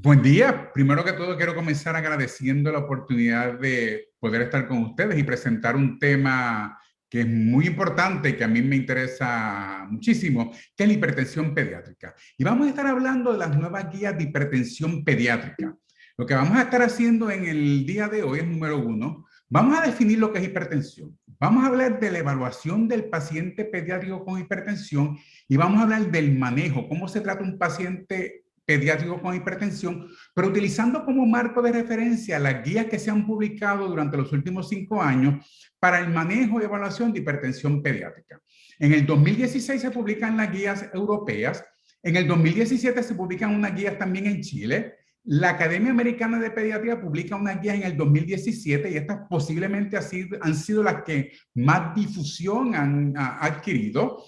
Buen día. Primero que todo, quiero comenzar agradeciendo la oportunidad de poder estar con ustedes y presentar un tema que es muy importante y que a mí me interesa muchísimo, que es la hipertensión pediátrica. Y vamos a estar hablando de las nuevas guías de hipertensión pediátrica. Lo que vamos a estar haciendo en el día de hoy es número uno, vamos a definir lo que es hipertensión. Vamos a hablar de la evaluación del paciente pediátrico con hipertensión y vamos a hablar del manejo, cómo se trata un paciente pediátrico con hipertensión, pero utilizando como marco de referencia las guías que se han publicado durante los últimos 5 años para el manejo y evaluación de hipertensión pediátrica. En el 2016 se publican las guías europeas, en el 2017 se publican unas guías también en Chile, la Academia Americana de Pediatría publica unas guías en el 2017 y estas posiblemente han sido las que más difusión han adquirido.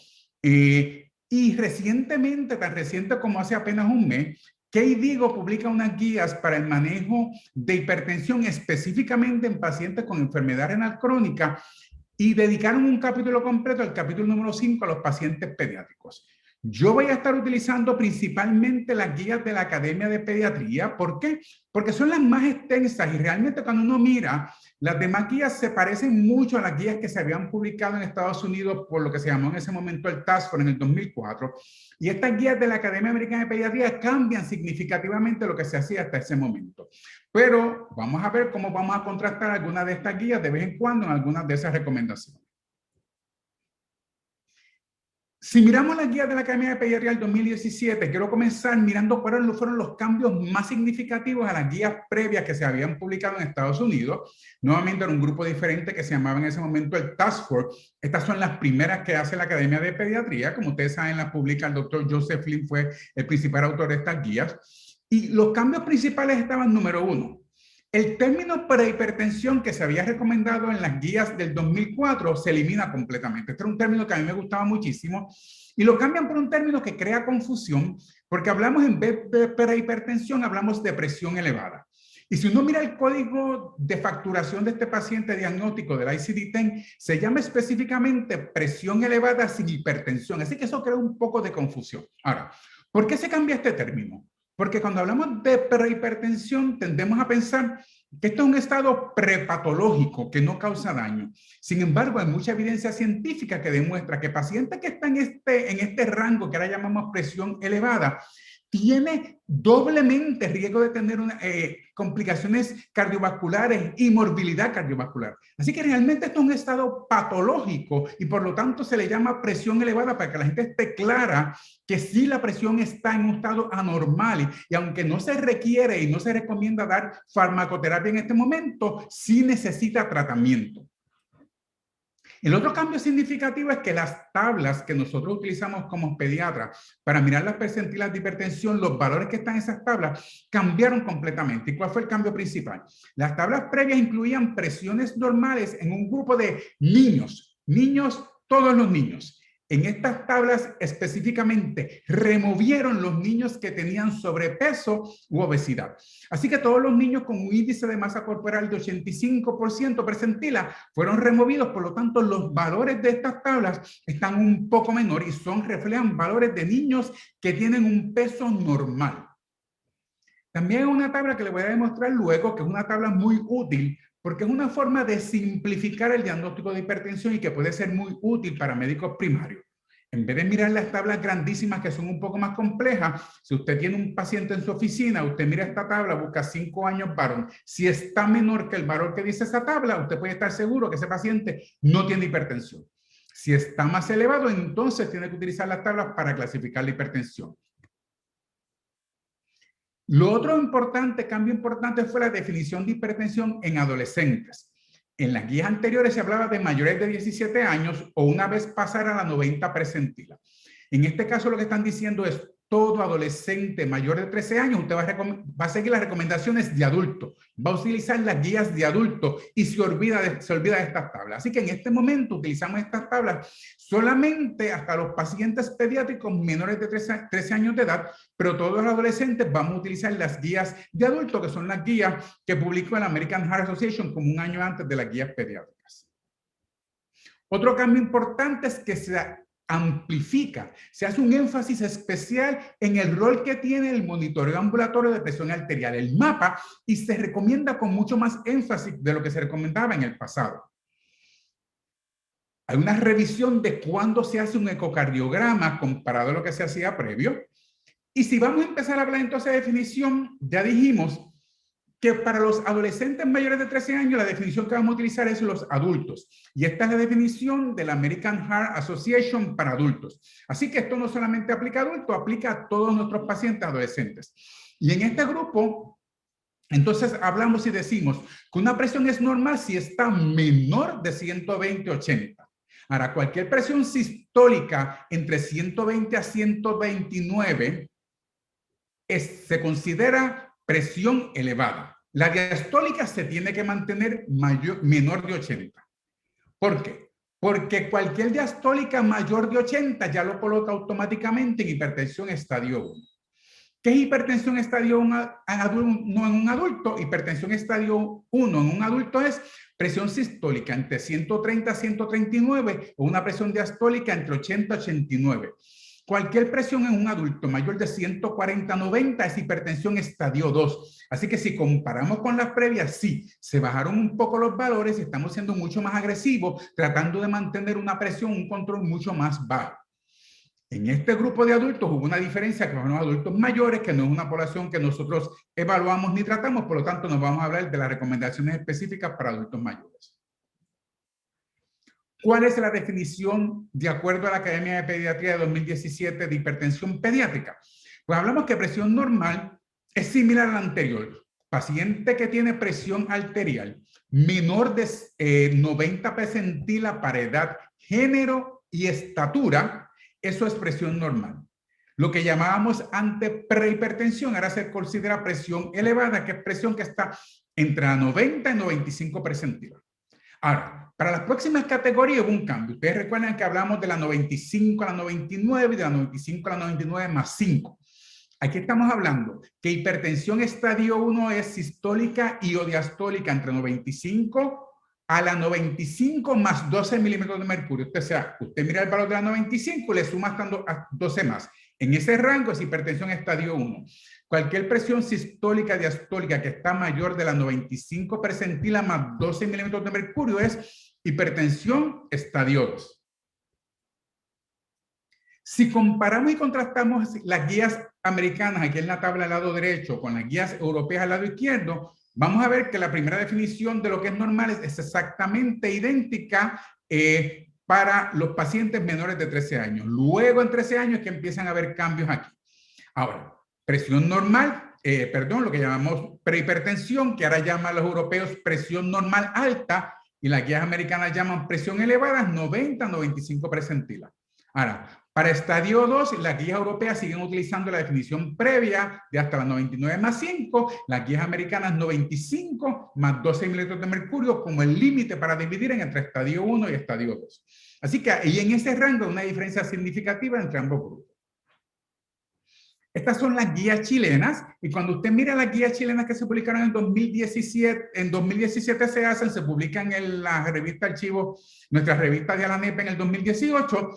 Y recientemente, tan reciente como hace apenas un mes, KDIGO publica unas guías para el manejo de hipertensión específicamente en pacientes con enfermedad renal crónica y dedicaron un capítulo completo, el capítulo número 5, a los pacientes pediátricos. Yo voy a estar utilizando principalmente las guías de la Academia de Pediatría. ¿Por qué? Porque son las más extensas y realmente cuando uno mira, las demás guías se parecen mucho a las guías que se habían publicado en Estados Unidos por lo que se llamó en ese momento el Task Force en el 2004. Y estas guías de la Academia Americana de Pediatría cambian significativamente lo que se hacía hasta ese momento. Pero vamos a ver cómo vamos a contrastar algunas de estas guías de vez en cuando en algunas de esas recomendaciones. Si miramos las guías de la Academia de Pediatría del 2017, quiero comenzar mirando cuáles fueron los cambios más significativos a las guías previas que se habían publicado en Estados Unidos. Nuevamente era un grupo diferente que se llamaba en ese momento el Task Force. Estas son las primeras que hace la Academia de Pediatría. Como ustedes saben, las publica el doctor Joseph Flynn, fue el principal autor de estas guías. Y los cambios principales estaban, número uno, el término prehipertensión que se había recomendado en las guías del 2004 se elimina completamente. Este era un término que a mí me gustaba muchísimo y lo cambian por un término que crea confusión porque hablamos en vez de prehipertensión, hablamos de presión elevada. Y si uno mira el código de facturación de este paciente diagnóstico del ICD-10, se llama específicamente presión elevada sin hipertensión. Así que eso crea un poco de confusión. Ahora, ¿por qué se cambia este término? Porque cuando hablamos de prehipertensión tendemos a pensar que esto es un estado prepatológico que no causa daño. Sin embargo, hay mucha evidencia científica que demuestra que pacientes que están en este rango que ahora llamamos presión elevada, tiene doblemente riesgo de tener complicaciones cardiovasculares y morbilidad cardiovascular. Así que realmente esto es un estado patológico y por lo tanto se le llama presión elevada para que la gente esté clara que sí la presión está en un estado anormal y aunque no se requiere y no se recomienda dar farmacoterapia en este momento, sí necesita tratamiento. El otro cambio significativo es que las tablas que nosotros utilizamos como pediatras para mirar las percentilas de hipertensión, los valores que están en esas tablas cambiaron completamente. ¿Y cuál fue el cambio principal? Las tablas previas incluían presiones normales en un grupo de niños, todos los niños. En estas tablas específicamente removieron los niños que tenían sobrepeso u obesidad. Así que todos los niños con un índice de masa corporal de 85% percentila fueron removidos, por lo tanto los valores de estas tablas están un poco menor y reflejan valores de niños que tienen un peso normal. También hay una tabla que les voy a demostrar luego, que es una tabla muy útil porque es una forma de simplificar el diagnóstico de hipertensión y que puede ser muy útil para médicos primarios. En vez de mirar las tablas grandísimas que son un poco más complejas, si usted tiene un paciente en su oficina, usted mira esta tabla, busca 5 años varón. Si está menor que el valor que dice esa tabla, usted puede estar seguro que ese paciente no tiene hipertensión. Si está más elevado, entonces tiene que utilizar las tablas para clasificar la hipertensión. Lo otro importante, cambio importante, fue la definición de hipertensión en adolescentes. En las guías anteriores se hablaba de mayores de 17 años o una vez pasara la 90 percentila. En este caso lo que están diciendo es todo adolescente mayor de 13 años, usted va a seguir las recomendaciones de adulto, va a utilizar las guías de adulto y se olvida de estas tablas. Así que en este momento utilizamos estas tablas solamente hasta los pacientes pediátricos menores de 13 años de edad, pero todos los adolescentes vamos a utilizar las guías de adulto, que son las guías que publicó la American Heart Association como un año antes de las guías pediátricas. Otro cambio importante es que se amplifica, se hace un énfasis especial en el rol que tiene el monitoreo ambulatorio de presión arterial, el MAPA, y se recomienda con mucho más énfasis de lo que se recomendaba en el pasado. Hay una revisión de cuándo se hace un ecocardiograma comparado a lo que se hacía previo. Y si vamos a empezar a hablar entonces de definición, ya dijimos que para los adolescentes mayores de 13 años la definición que vamos a utilizar es los adultos. Y esta es la definición de la American Heart Association para adultos. Así que esto no solamente aplica a adultos, aplica a todos nuestros pacientes adolescentes. Y en este grupo, entonces hablamos y decimos que una presión es normal si está menor de 120/80. Ahora, cualquier presión sistólica entre 120 a 129 se considera presión elevada. La diastólica se tiene que mantener menor de 80. ¿Por qué? Porque cualquier diastólica mayor de 80 ya lo coloca automáticamente en hipertensión estadio 1. ¿Qué es hipertensión estadio 1 en un adulto? Hipertensión estadio 1 en un adulto es presión sistólica entre 130 a 139 o una presión diastólica entre 80 a 89. Cualquier presión en un adulto mayor de 140 a 90 es hipertensión estadio 2. Así que si comparamos con las previas, sí, se bajaron un poco los valores y estamos siendo mucho más agresivos, tratando de mantener una presión, un control mucho más bajo. En este grupo de adultos hubo una diferencia con los adultos mayores, que no es una población que nosotros evaluamos ni tratamos, por lo tanto nos vamos a hablar de las recomendaciones específicas para adultos mayores. ¿Cuál es la definición de acuerdo a la Academia de Pediatría de 2017 de hipertensión pediátrica? Pues hablamos que presión normal es similar a la anterior. Paciente que tiene presión arterial menor de 90 percentila para edad, género y estatura, eso es presión normal. Lo que llamábamos antes prehipertensión, ahora se considera presión elevada, que es presión que está entre la 90 y 95 percentila. Ahora, para las próximas categorías hubo un cambio. Ustedes recuerdan que hablamos de la 95 a la 99 y de la 95 a la 99 más 5. Aquí estamos hablando que hipertensión estadio 1 es sistólica y o diastólica entre 95 a la 95 más 12 milímetros de mercurio. O sea, usted mira el valor de la 95 y le suma hasta 12 más. En ese rango es hipertensión estadio 1. Cualquier presión sistólica diastólica que está mayor de la 95 percentila más 12 milímetros de mercurio es hipertensión estadio 2. Si comparamos y contrastamos las guías americanas aquí en la tabla al lado derecho con las guías europeas al lado izquierdo, vamos a ver que la primera definición de lo que es normal es exactamente idéntica para los pacientes menores de 13 años. Luego en 13 años es que empiezan a haber cambios aquí. Ahora, presión normal, lo que llamamos prehipertensión, que ahora llaman los europeos presión normal alta, y las guías americanas llaman presión elevada, 90-95 percentila. Ahora, para estadio 2, las guías europeas siguen utilizando la definición previa de hasta la 99 más 5, las guías americanas 95 más 12 mililitros de mercurio como el límite para dividir entre estadio 1 y estadio 2. Así que ahí en ese rango hay una diferencia significativa entre ambos grupos. Estas son las guías chilenas, y cuando usted mira las guías chilenas que se publicaron en 2017 se publican en la revista Archivo, nuestra revista de ALANEP en el 2018.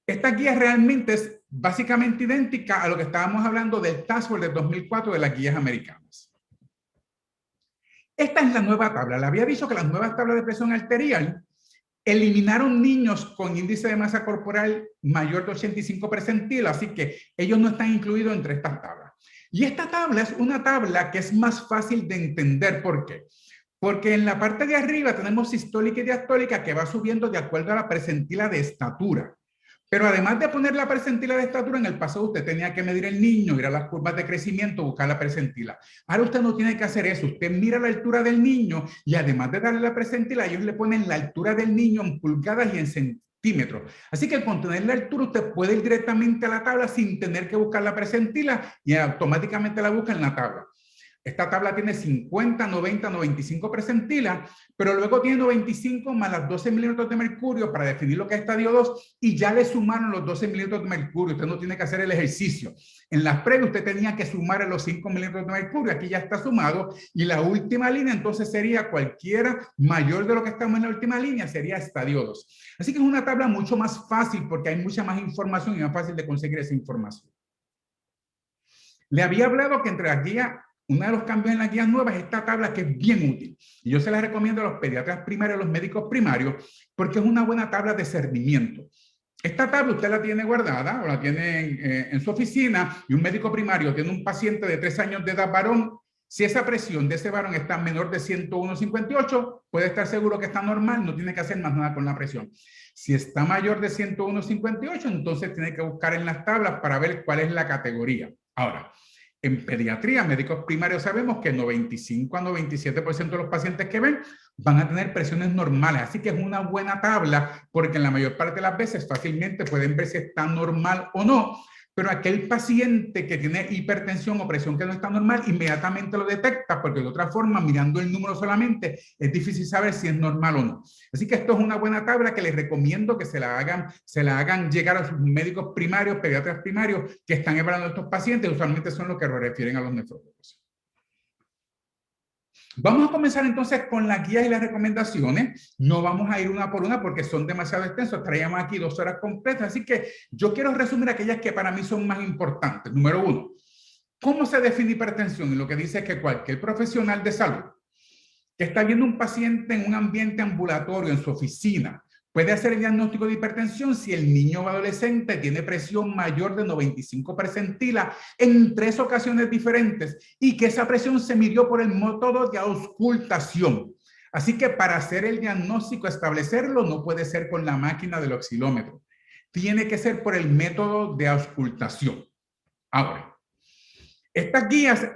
Esta guía realmente es básicamente idéntica a lo que estábamos hablando del Task Force de 2004 de las guías americanas. Esta es la nueva tabla. Le había dicho que las nuevas tablas de presión arterial eliminaron niños con índice de masa corporal mayor de 85 percentila, así que ellos no están incluidos entre estas tablas. Y esta tabla es una tabla que es más fácil de entender. ¿Por qué? Porque en la parte de arriba tenemos sistólica y diastólica que va subiendo de acuerdo a la percentila de estatura. Pero además de poner la percentila de estatura, en el pasado usted tenía que medir el niño, ir a las curvas de crecimiento, buscar la percentila. Ahora usted no tiene que hacer eso. Usted mira la altura del niño y además de darle la percentila, ellos le ponen la altura del niño en pulgadas y en centímetros. Así que con tener la altura usted puede ir directamente a la tabla sin tener que buscar la percentila y automáticamente la busca en la tabla. Esta tabla tiene 50, 90, 95 percentilas, pero luego tiene 95 más las 12 milímetros de mercurio para definir lo que es estadio 2 y ya le sumaron los 12 milímetros de mercurio. Usted no tiene que hacer el ejercicio. En las previas usted tenía que sumar los 5 milímetros de mercurio. Aquí ya está sumado y la última línea entonces sería cualquiera mayor de lo que estamos en la última línea, sería estadio 2. Así que es una tabla mucho más fácil porque hay mucha más información y más fácil de conseguir esa información. Le había hablado que entre las guías, uno de los cambios en las guías nuevas es esta tabla que es bien útil. Y yo se la recomiendo a los pediatras primarios, a los médicos primarios, porque es una buena tabla de cernimiento. Esta tabla usted la tiene guardada o la tiene en su oficina y un médico primario tiene un paciente de 3 años de edad varón. Si esa presión de ese varón está menor de 101,58, puede estar seguro que está normal, no tiene que hacer más nada con la presión. Si está mayor de 101,58, entonces tiene que buscar en las tablas para ver cuál es la categoría. Ahora, en pediatría, médicos primarios sabemos que 95 a 97% de los pacientes que ven van a tener presiones normales, así que es una buena tabla porque en la mayor parte de las veces fácilmente pueden ver si está normal o no, pero aquel paciente que tiene hipertensión o presión que no está normal inmediatamente lo detecta porque de otra forma mirando el número solamente es difícil saber si es normal o no. Así que esto es una buena tabla que les recomiendo que se la hagan llegar a sus médicos primarios, pediatras primarios que están evaluando a estos pacientes, usualmente son los que refieren a los nefrólogos. Vamos a comenzar entonces con las guías y las recomendaciones. No vamos a ir una por una porque son demasiado extensos. Estaríamos aquí 2 horas completas. Así que yo quiero resumir aquellas que para mí son más importantes. Número 1, ¿cómo se define hipertensión? Y lo que dice es que cualquier profesional de salud que está viendo un paciente en un ambiente ambulatorio, en su oficina, puede hacer el diagnóstico de hipertensión si el niño o adolescente tiene presión mayor de 95 percentilas en 3 ocasiones diferentes y que esa presión se midió por el método de auscultación. Así que para hacer el diagnóstico, establecerlo, no puede ser con la máquina del oscilómetro. Tiene que ser por el método de auscultación. Ahora, estas guías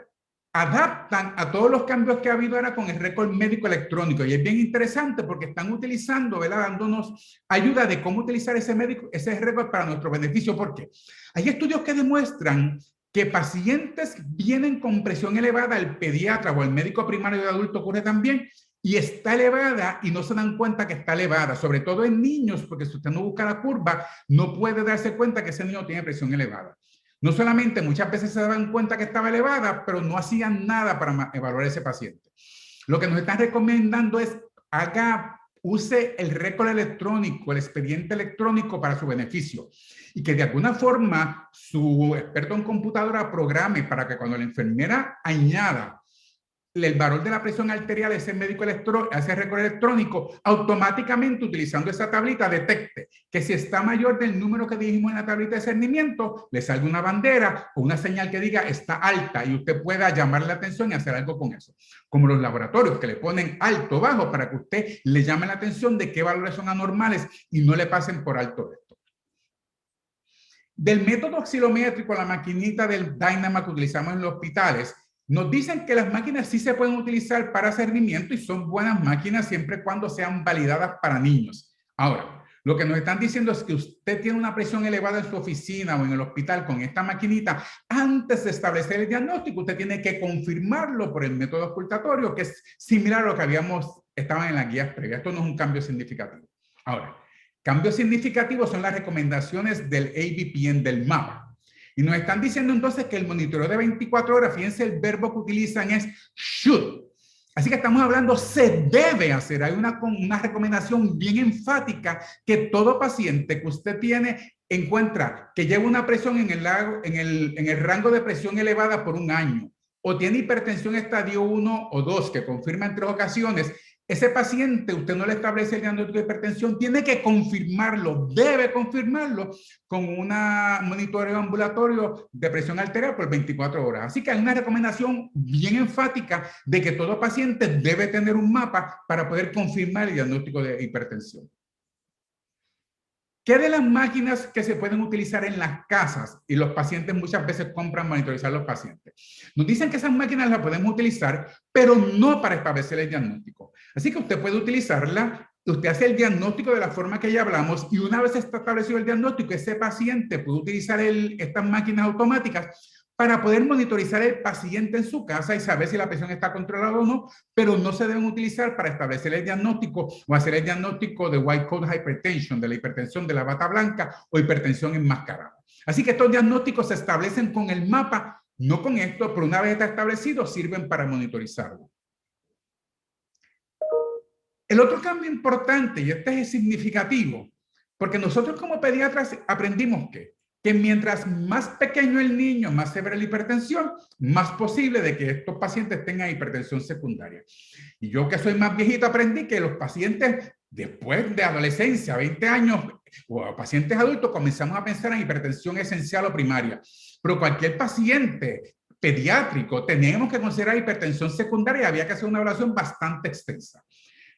adaptan a todos los cambios que ha habido ahora con el récord médico electrónico y es bien interesante porque están utilizando, ¿verdad? Dándonos ayuda de cómo utilizar ese récord para nuestro beneficio. ¿Por qué? Hay estudios que demuestran que pacientes vienen con presión elevada, el pediatra o el médico primario de adulto ocurre también, y está elevada y no se dan cuenta que está elevada, sobre todo en niños, porque si usted no busca la curva, no puede darse cuenta que ese niño tiene presión elevada. No solamente muchas veces se daban cuenta que estaba elevada, pero no hacían nada para evaluar a ese paciente. Lo que nos están recomendando es use el récord electrónico, el expediente electrónico para su beneficio y que de alguna forma su experto en computadora programe para que cuando la enfermera añada el valor de la presión arterial, ese récord electrónico, automáticamente utilizando esa tablita detecte que si está mayor del número que dijimos en la tablita de cernimiento, le salga una bandera o una señal que diga está alta y usted pueda llamar la atención y hacer algo con eso. Como los laboratorios que le ponen alto o bajo para que usted le llame la atención de qué valores son anormales y no le pasen por alto esto. Del método oscilométrico, la maquinita del Dynamo que utilizamos en los hospitales, nos dicen que las máquinas sí se pueden utilizar para cernimiento y son buenas máquinas siempre y cuando sean validadas para niños. Ahora, lo que nos están diciendo es que usted tiene una presión elevada en su oficina o en el hospital con esta maquinita. Antes de establecer el diagnóstico, usted tiene que confirmarlo por el método auscultatorio, que es similar a lo que estaban en las guías previas. Esto no es un cambio significativo. Ahora, cambios significativos son las recomendaciones del ABPN, del MAPA. Y nos están diciendo entonces que el monitoreo de 24 horas, fíjense el verbo que utilizan es should. Así que estamos hablando, se debe hacer. Hay una recomendación bien enfática que todo paciente que usted encuentra que lleva una presión en el rango de presión elevada por un año o tiene hipertensión estadio 1 o 2 que confirma en 3 ocasiones, ese paciente, usted no le establece el diagnóstico de hipertensión, tiene que confirmarlo, debe confirmarlo con un monitoreo ambulatorio de presión arterial por 24 horas. Así que hay una recomendación bien enfática de que todo paciente debe tener un mapa para poder confirmar el diagnóstico de hipertensión. ¿Qué de las máquinas que se pueden utilizar en las casas y los pacientes muchas veces compran monitorizar a los pacientes? Nos dicen que esas máquinas las podemos utilizar, pero no para establecer el diagnóstico. Así que usted puede utilizarla, usted hace el diagnóstico de la forma que ya hablamos y una vez está establecido el diagnóstico, ese paciente puede utilizar estas máquinas automáticas para poder monitorizar el paciente en su casa y saber si la presión está controlada o no, pero no se deben utilizar para establecer el diagnóstico o hacer el diagnóstico de white coat hypertension, de la hipertensión de la bata blanca o hipertensión enmascarada. Así que estos diagnósticos se establecen con el mapa, no con esto, pero una vez está establecido, sirven para monitorizarlo. El otro cambio importante, y este es significativo, porque nosotros como pediatras aprendimos que mientras más pequeño el niño, más severa la hipertensión, más posible de que estos pacientes tengan hipertensión secundaria. Y yo que soy más viejito aprendí que los pacientes después de adolescencia, 20 años, o pacientes adultos, comenzamos a pensar en hipertensión esencial o primaria. Pero cualquier paciente pediátrico tenemos que considerar hipertensión secundaria y había que hacer una evaluación bastante extensa.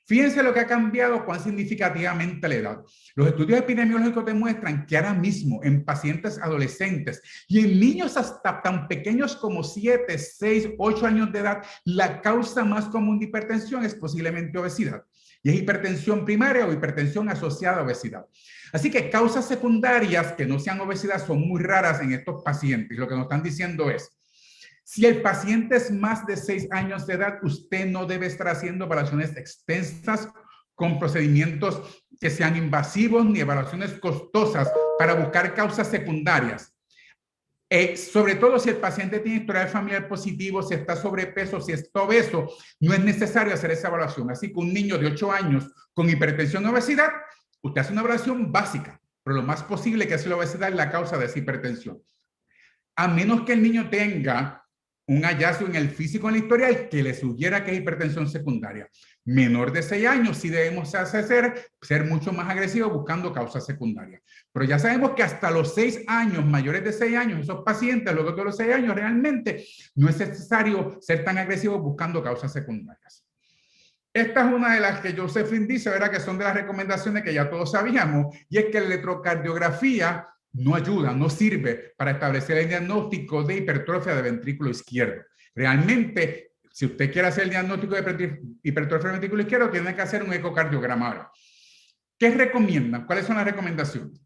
Fíjense lo que ha cambiado, cuán significativamente la edad. Los estudios epidemiológicos demuestran que ahora mismo en pacientes adolescentes y en niños hasta tan pequeños como 7, 6, 8 años de edad, la causa más común de hipertensión es posiblemente obesidad. Y es hipertensión primaria o hipertensión asociada a obesidad. Así que causas secundarias que no sean obesidad son muy raras en estos pacientes. Lo que nos están diciendo es, si el paciente es más de 6 años de edad, usted no debe estar haciendo evaluaciones extensas con procedimientos que sean invasivos ni evaluaciones costosas para buscar causas secundarias. Sobre todo si el paciente tiene historial familiar positivo, si está sobrepeso, si está obeso, no es necesario hacer esa evaluación. Así que un niño de 8 años con hipertensión o obesidad, usted hace una evaluación básica, pero lo más posible que sea la obesidad es la causa de esa hipertensión. A menos que el niño tenga un hallazgo en el físico en el historial que le sugiera que es hipertensión secundaria. Menor de 6 años sí debemos ser mucho más agresivos buscando causas secundarias. Pero ya sabemos que hasta los 6 años, mayores de 6 años, esos pacientes, luego de los 6 años, realmente no es necesario ser tan agresivos buscando causas secundarias. Esta es una de las que Josephine dice, ¿verdad? Que son de las recomendaciones que ya todos sabíamos, y es que la electrocardiografía no ayuda, no sirve para establecer el diagnóstico de hipertrofia del ventrículo izquierdo. Realmente, si usted quiere hacer el diagnóstico de hipertrofia del ventrículo izquierdo, tiene que hacer un ecocardiograma. Ahora, ¿qué recomiendan? ¿Cuáles son las recomendaciones?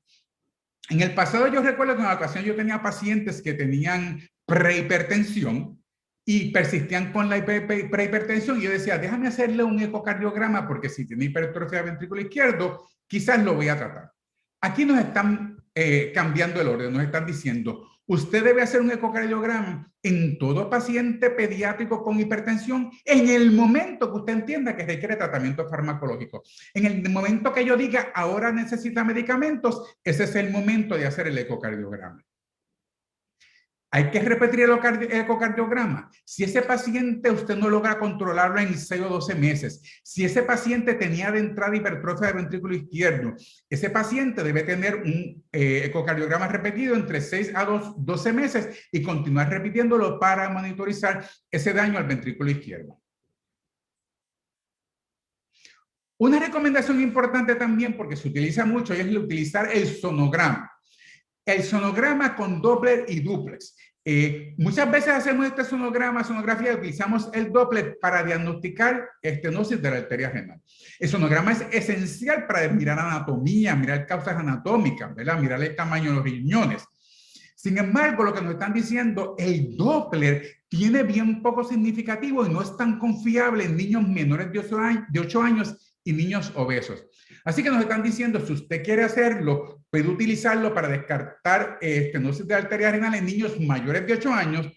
En el pasado yo recuerdo que en una ocasión yo tenía pacientes que tenían prehipertensión y persistían con la prehipertensión y yo decía, déjame hacerle un ecocardiograma porque si tiene hipertrofia del ventrículo izquierdo, quizás lo voy a tratar. Aquí nos están cambiando el orden, nos están diciendo, usted debe hacer un ecocardiograma en todo paciente pediátrico con hipertensión en el momento que usted entienda que requiere tratamiento farmacológico. En el momento que yo diga, ahora necesita medicamentos, ese es el momento de hacer el ecocardiograma. Hay que repetir el ecocardiograma. Si ese paciente usted no logra controlarlo en 6 o 12 meses, si ese paciente tenía de entrada hipertrofia del ventrículo izquierdo, ese paciente debe tener un ecocardiograma repetido entre 6 a 12 meses y continuar repitiéndolo para monitorizar ese daño al ventrículo izquierdo. Una recomendación importante también, porque se utiliza mucho, es utilizar el sonograma. El sonograma con Doppler y duplex. Muchas veces hacemos este sonografía, y utilizamos el Doppler para diagnosticar estenosis de la arteria renal. El sonograma es esencial para mirar anatomía, mirar causas anatómicas, ¿verdad? Mirar el tamaño de los riñones. Sin embargo, lo que nos están diciendo, el Doppler tiene bien poco significativo y no es tan confiable en niños menores de 8 años y niños obesos. Así que nos están diciendo, si usted quiere hacerlo, puede utilizarlo para descartar estenosis de arteria renal en niños mayores de 8 años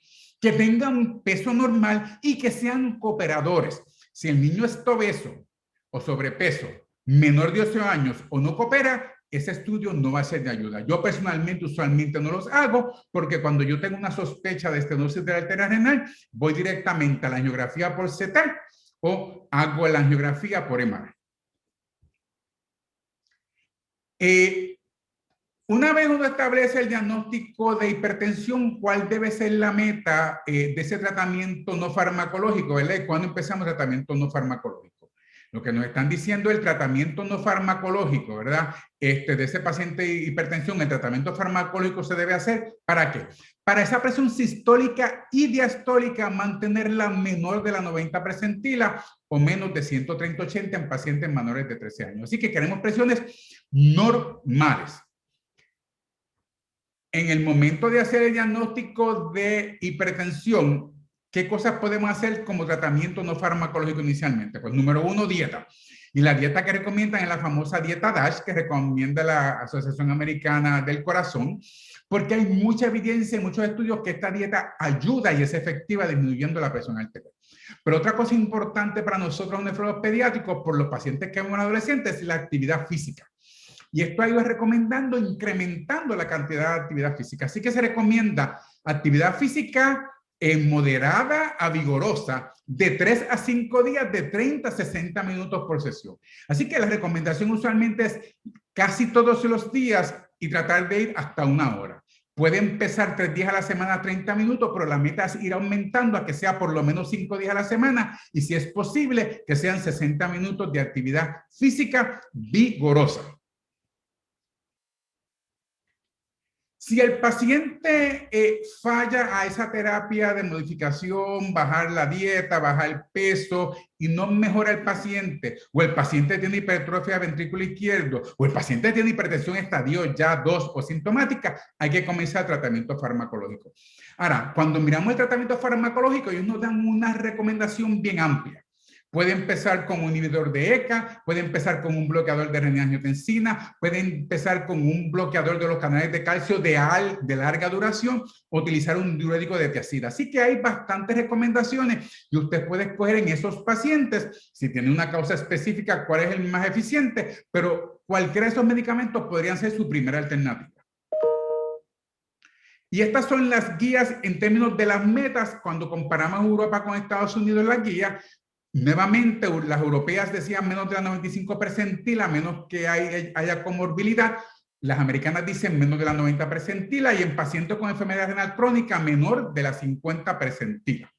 que tengan un peso normal y que sean cooperadores. Si el niño está obeso o sobrepeso, menor de 8 años o no coopera, ese estudio no va a ser de ayuda. Yo personalmente usualmente no los hago porque cuando yo tengo una sospecha de estenosis de la arteria renal, voy directamente a la angiografía por CT o hago la angiografía por MRI. Una vez uno establece el diagnóstico de hipertensión, ¿cuál debe ser la meta de ese tratamiento no farmacológico? ¿Verdad? ¿Cuándo empezamos el tratamiento no farmacológico? Lo que nos están diciendo, el tratamiento no farmacológico, ¿verdad? De ese paciente de hipertensión, el tratamiento farmacológico se debe hacer, ¿para qué? Para esa presión sistólica y diastólica, mantenerla menor de la 90 percentila o menos de 130/80 en pacientes menores de 13 años. Así que queremos presiones normales. en el momento de hacer el diagnóstico de hipertensión, ¿qué cosas podemos hacer como tratamiento no farmacológico inicialmente? Pues número 1, dieta. Y la dieta que recomiendan es la famosa dieta DASH, que recomienda la Asociación Americana del Corazón, porque hay mucha evidencia y muchos estudios que esta dieta ayuda y es efectiva disminuyendo la presión arterial. Pero otra cosa importante para nosotros, nefrólogos pediátricos, por los pacientes que vemos en adolescentes, es la actividad física. Y esto ha ido recomendando, incrementando la cantidad de actividad física. Así que se recomienda actividad física moderada a vigorosa, de 3 a 5 días, de 30 a 60 minutos por sesión. Así que la recomendación usualmente es casi todos los días y tratar de ir hasta 1 hora. Puede empezar 3 días a la semana, 30 minutos, pero la meta es ir aumentando a que sea por lo menos 5 días a la semana y si es posible, que sean 60 minutos de actividad física vigorosa. Si el paciente falla a esa terapia de modificación, bajar la dieta, bajar el peso y no mejora el paciente, o el paciente tiene hipertrofia ventrículo izquierdo, o el paciente tiene hipertensión estadio ya 2 o sintomática, hay que comenzar el tratamiento farmacológico. Ahora, cuando miramos el tratamiento farmacológico, ellos nos dan una recomendación bien amplia. Puede empezar con un inhibidor de ECA, puede empezar con un bloqueador de renina-angiotensina, puede empezar con un bloqueador de los canales de calcio de larga duración, o utilizar un diurético de tiazida. Así que hay bastantes recomendaciones y usted puede escoger en esos pacientes, si tiene una causa específica, cuál es el más eficiente, pero cualquiera de esos medicamentos podrían ser su primera alternativa. Y estas son las guías en términos de las metas cuando comparamos Europa con Estados Unidos en las guías. Nuevamente, las europeas decían menos de la 95 percentila, menos que haya comorbilidad. Las americanas dicen menos de la 90 percentila y en pacientes con enfermedad renal crónica menor de la 50 percentila.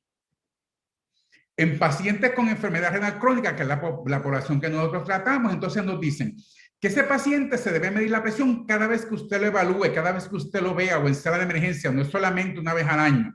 En pacientes con enfermedad renal crónica, que es la población que nosotros tratamos, entonces nos dicen que ese paciente se debe medir la presión cada vez que usted lo evalúe, cada vez que usted lo vea o en sala de emergencia, no es solamente una vez al año.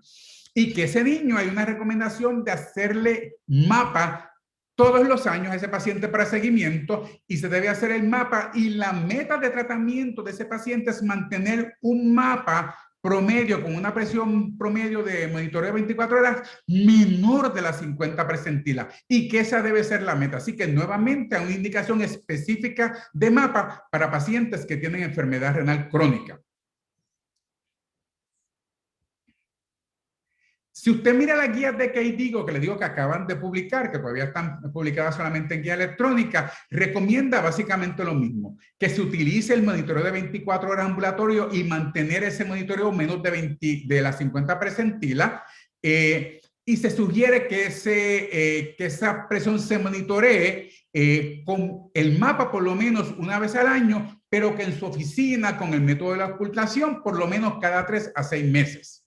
Y que ese niño hay una recomendación de hacerle mapa todos los años a ese paciente para seguimiento y se debe hacer el mapa y la meta de tratamiento de ese paciente es mantener un mapa promedio con una presión promedio de monitoreo de 24 horas menor de la 50 percentila y que esa debe ser la meta. Así que nuevamente hay una indicación específica de mapa para pacientes que tienen enfermedad renal crónica. Si usted mira las guías de KDIGO, que le digo que acaban de publicar, que todavía están publicadas solamente en guía electrónica, recomienda básicamente lo mismo, que se utilice el monitoreo de 24 horas ambulatorio y mantener ese monitoreo menos de la 50 percentila, y se sugiere que esa presión se monitoree con el mapa por lo menos una vez al año, pero que en su oficina con el método de la ocultación por lo menos cada 3 a 6 meses.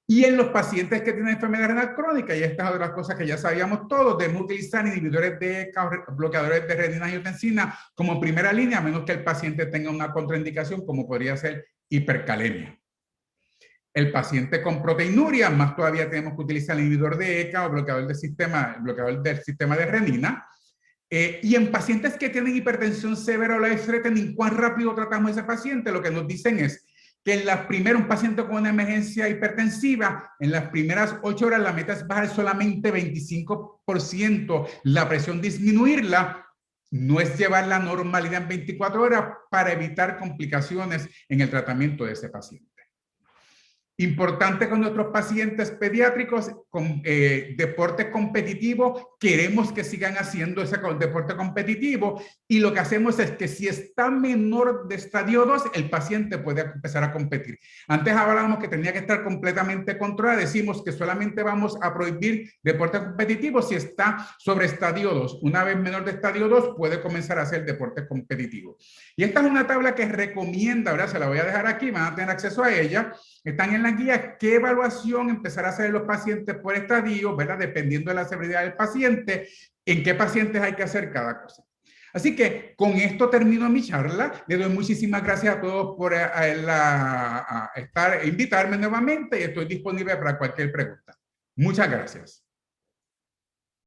Y en los pacientes que tienen enfermedad renal crónica, y estas son otras cosas que ya sabíamos todos, debemos utilizar inhibidores de ECA o bloqueadores de renina-angiotensina como primera línea, a menos que el paciente tenga una contraindicación, como podría ser hipercalemia. El paciente con proteinuria, más todavía tenemos que utilizar el inhibidor de ECA o bloqueador del sistema de renina. Y en pacientes que tienen hipertensión severa o life-threatening, ¿cuán rápido tratamos a ese paciente? Lo que nos dicen es que un paciente con una emergencia hipertensiva, en las primeras 8 horas la meta es bajar solamente 25% la presión, disminuirla, no es llevar la normalidad en 24 horas para evitar complicaciones en el tratamiento de ese paciente. Importante con nuestros pacientes pediátricos con deporte competitivo, queremos que sigan haciendo ese deporte competitivo y lo que hacemos es que si está menor de estadio 2, el paciente puede empezar a competir. Antes hablábamos que tenía que estar completamente controlado, decimos que solamente vamos a prohibir deporte competitivo si está sobre estadio 2. Una vez menor de estadio 2 puede comenzar a hacer deporte competitivo. Y esta es una tabla que recomienda, ahora se la voy a dejar aquí, van a tener acceso a ella. Están en la guía qué evaluación empezar a hacer los pacientes por estadio, ¿verdad? Dependiendo de la severidad del paciente, en qué pacientes hay que hacer cada cosa. Así que con esto termino mi charla. Le doy muchísimas gracias a todos por invitarme nuevamente y estoy disponible para cualquier pregunta. Muchas gracias.